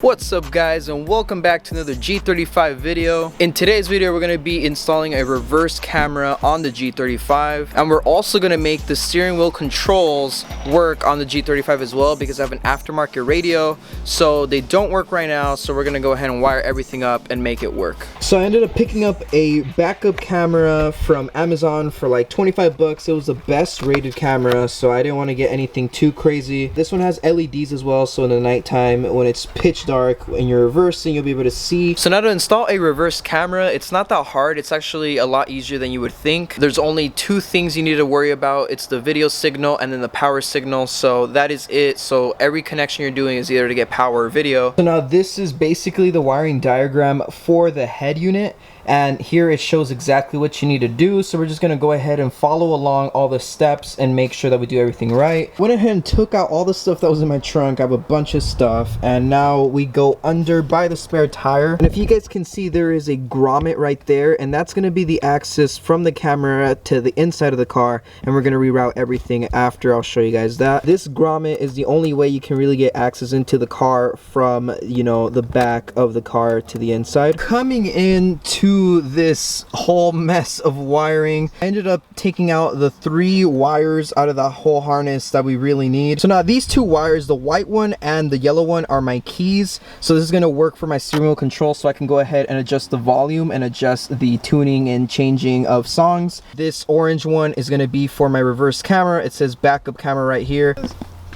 What's up guys, and welcome back to another G35 video. In today's video we're going to be installing a reverse camera on the G35, and we're also going to make the steering wheel controls work on the G35 as well, because I have an aftermarket radio, so they don't work right now. So we're going to go ahead and wire everything up and make it work. So I ended up picking up a backup camera from Amazon for like 25 bucks. It was the best rated camera, so I didn't want to get anything too crazy. This one has LEDs as well, so in the nighttime when it's pitch dark and you're reversing, you'll be able to see. So now to install a reverse camera, it's not that hard. It's actually a lot easier than you would think. There's only two things you need to worry about. It's the video signal and then the power signal. So that is it. So every connection you're doing is either to get power or video. So now this is basically the wiring diagram for the head unit, and here it shows exactly what you need to do. So we're just going to go ahead and follow along all the steps and make sure that we do everything right. Went ahead and took out all the stuff that was in my trunk. I have a bunch of stuff, and now we go under by the spare tire. And if you guys can see, there is a grommet right there, and that's going to be the access from the camera to the inside of the car, and we're going to reroute everything after. I'll show you guys that. This grommet is the only way you can really get access into the car from, you know, the back of the car to the inside. Coming into this whole mess of wiring, I ended up taking out the 3 wires out of the whole harness that we really need. So now these 2 wires, the white one and the yellow one, are my keys. So this is going to work for my steering wheel control, so I can go ahead and adjust the volume and adjust the tuning and changing of songs. This orange one is going to be for my reverse camera. It says backup camera right here.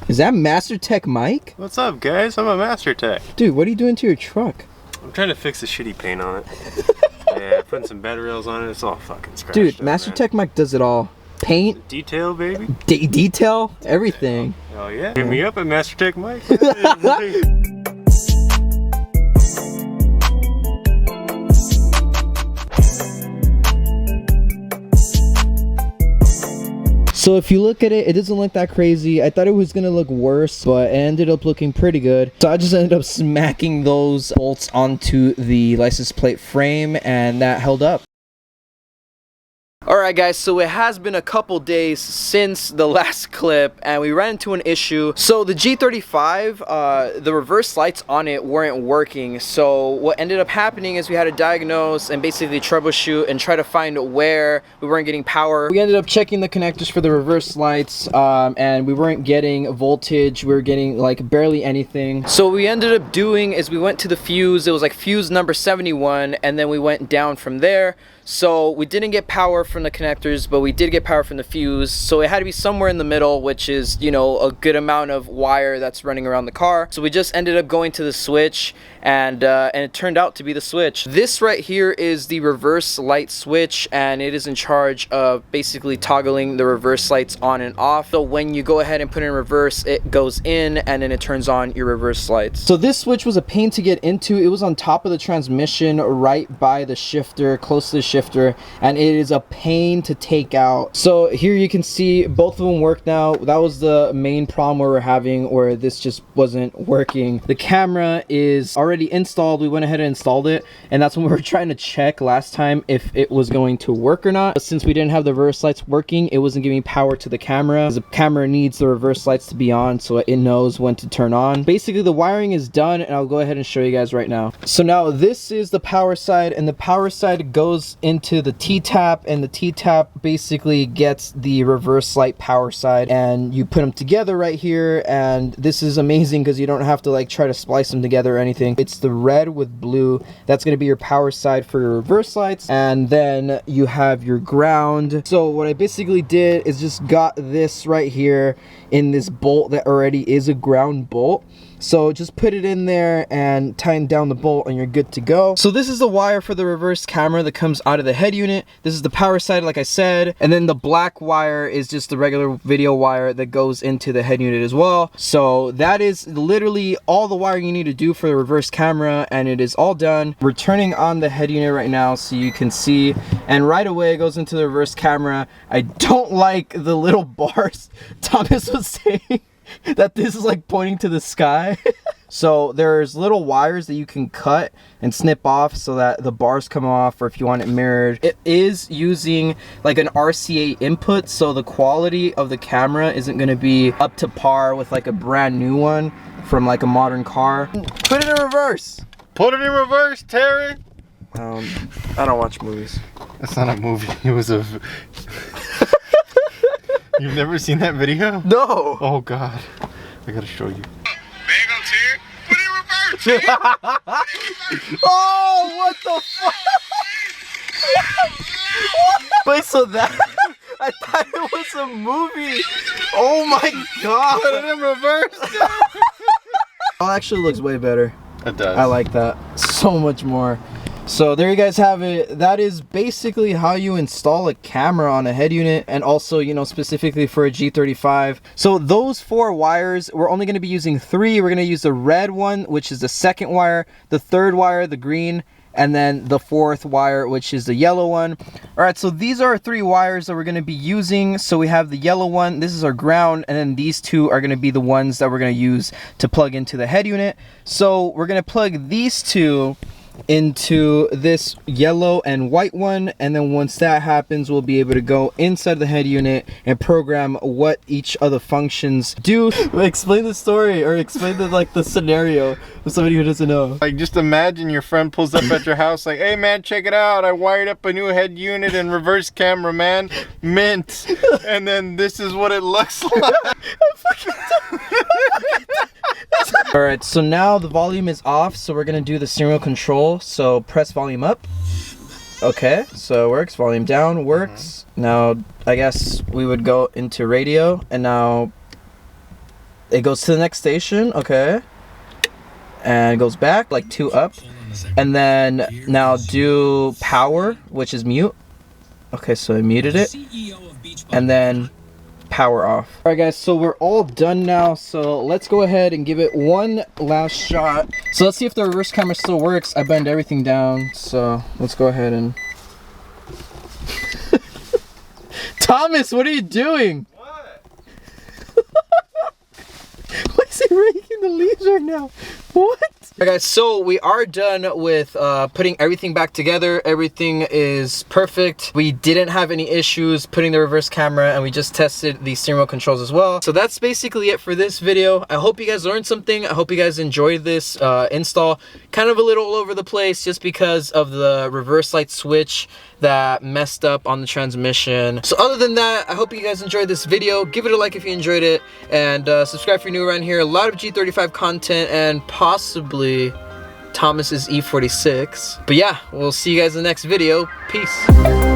Is that Master Tech Mike? What's up guys? I'm a Master Tech. Dude, what are you doing to your truck? I'm trying to fix the shitty paint on it. Yeah, putting some bed rails on it. It's all fucking scratched. Dude, up, Master man. Tech Mike does it all. Paint, detail, baby. Detail, everything. Oh yeah. Hit me up at Master Tech Mike. So if you look at it, it doesn't look that crazy. I thought it was gonna look worse, but it ended up looking pretty good. So I just ended up smacking those bolts onto the license plate frame, and that held up. Alright guys, so it has been a couple days since the last clip, and we ran into an issue. So the G35, the reverse lights on it weren't working. So what ended up happening is we had to diagnose and basically troubleshoot and try to find where we weren't getting power. We ended up checking the connectors for the reverse lights, and we weren't getting voltage. We were getting like barely anything. So what we ended up doing is we went to the fuse. It was like fuse number 71, and then we went down from there. So we didn't get power from the connectors, but we did get power from the fuse. So it had to be somewhere in the middle, which is, you know, a good amount of wire that's running around the car. So we just ended up going to the switch, and it turned out to be the switch. This right here is the reverse light switch, and it is in charge of basically toggling the reverse lights on and off. So when you go ahead and put it in reverse, it goes in, and then it turns on your reverse lights. So this switch was a pain to get into. It was on top of the transmission, right by the shifter, close to the shifter, and it is a pain to take out. So here you can see both of them work now. That was the main problem we were having, where this just wasn't working. The camera is already installed. We went ahead and installed it, and that's when we were trying to check last time if it was going to work or not. But since we didn't have the reverse lights working, it wasn't giving power to the camera. The camera needs the reverse lights to be on so it knows when to turn on. Basically the wiring is done, and I'll go ahead and show you guys right now. So now this is the power side, and the power side goes into the T-tap, and the T-tap basically gets the reverse light power side, and you put them together right here. And this is amazing because you don't have to like try to splice them together or anything. It's the red with blue. That's going to be your power side for your reverse lights, and then you have your ground. So what I basically did is just got this right here in this bolt that already is a ground bolt. So just put it in there and tighten down the bolt, and you're good to go. So this is the wire for the reverse camera that comes out of the head unit. This is the power side, like I said, and then the black wire is just the regular video wire that goes into the head unit as well. So that is literally all the wiring you need to do for the reverse camera, and it is all done. We're turning on the head unit right now so you can see, and right away it goes into the reverse camera. I don't like the little bars Thomas was saying that this is like pointing to the sky. So there's little wires that you can cut and snip off so that the bars come off, or if you want it mirrored. It is using like an RCA input, so the quality of the camera isn't going to be up to par with like a brand new one from like a modern car. Put it in reverse. Put it in reverse, Terry. I don't watch movies. That's not a movie. It was a... You've never seen that video? No. Oh God, I gotta show you. Oh, what the fuck? Wait, so that... I thought it was a movie. Oh my God. Put it in reverse. Oh, actually looks way better. It does. I like that so much more. So there you guys have it. That is basically how you install a camera on a head unit, and also, you know, specifically for a G35. So those 4 wires, we're only going to be using 3. We're going to use the red one, which is the second wire, the third wire, the green, and then the 4th wire, which is the yellow one. All right, so these are 3 wires that we're going to be using. So we have the yellow one, this is our ground, and then these 2 are going to be the ones that we're going to use to plug into the head unit. So we're going to plug these 2 into this yellow and white one, and then once that happens, we'll be able to go inside the head unit and program what each of the functions do. Explain the story, or explain the scenario for somebody who doesn't know. Like, just imagine your friend pulls up at your house like, hey man, check it out, I wired up a new head unit and reverse camera, man, mint. And then this is what it looks like. Alright, so now the volume is off, so we're gonna do the steering wheel control. So press volume up. Okay, so it works. Volume down works. Now I guess we would go into radio, and now it goes to the next station. Okay, and it goes back like 2 up, and then now do power, which is mute. Okay, so I muted it, and then power off. All right guys, so we're all done now, so let's go ahead and give it one last shot. So let's see if the reverse camera still works. I bend everything down, so let's go ahead and Thomas, what are you doing? What? Why is he raking the leaves right now? What? Alright guys, so we are done with putting everything back together. Everything is perfect. We didn't have any issues putting the reverse camera, and we just tested the steering wheel controls as well. So that's basically it for this video. I hope you guys learned something. I hope you guys enjoyed this install. Kind of a little all over the place just because of the reverse light switch that messed up on the transmission. So other than that, I hope you guys enjoyed this video. Give it a like if you enjoyed it, and subscribe if you're new around here. A lot of G35 content, and possibly Thomas's E46. But yeah, we'll see you guys in the next video. Peace.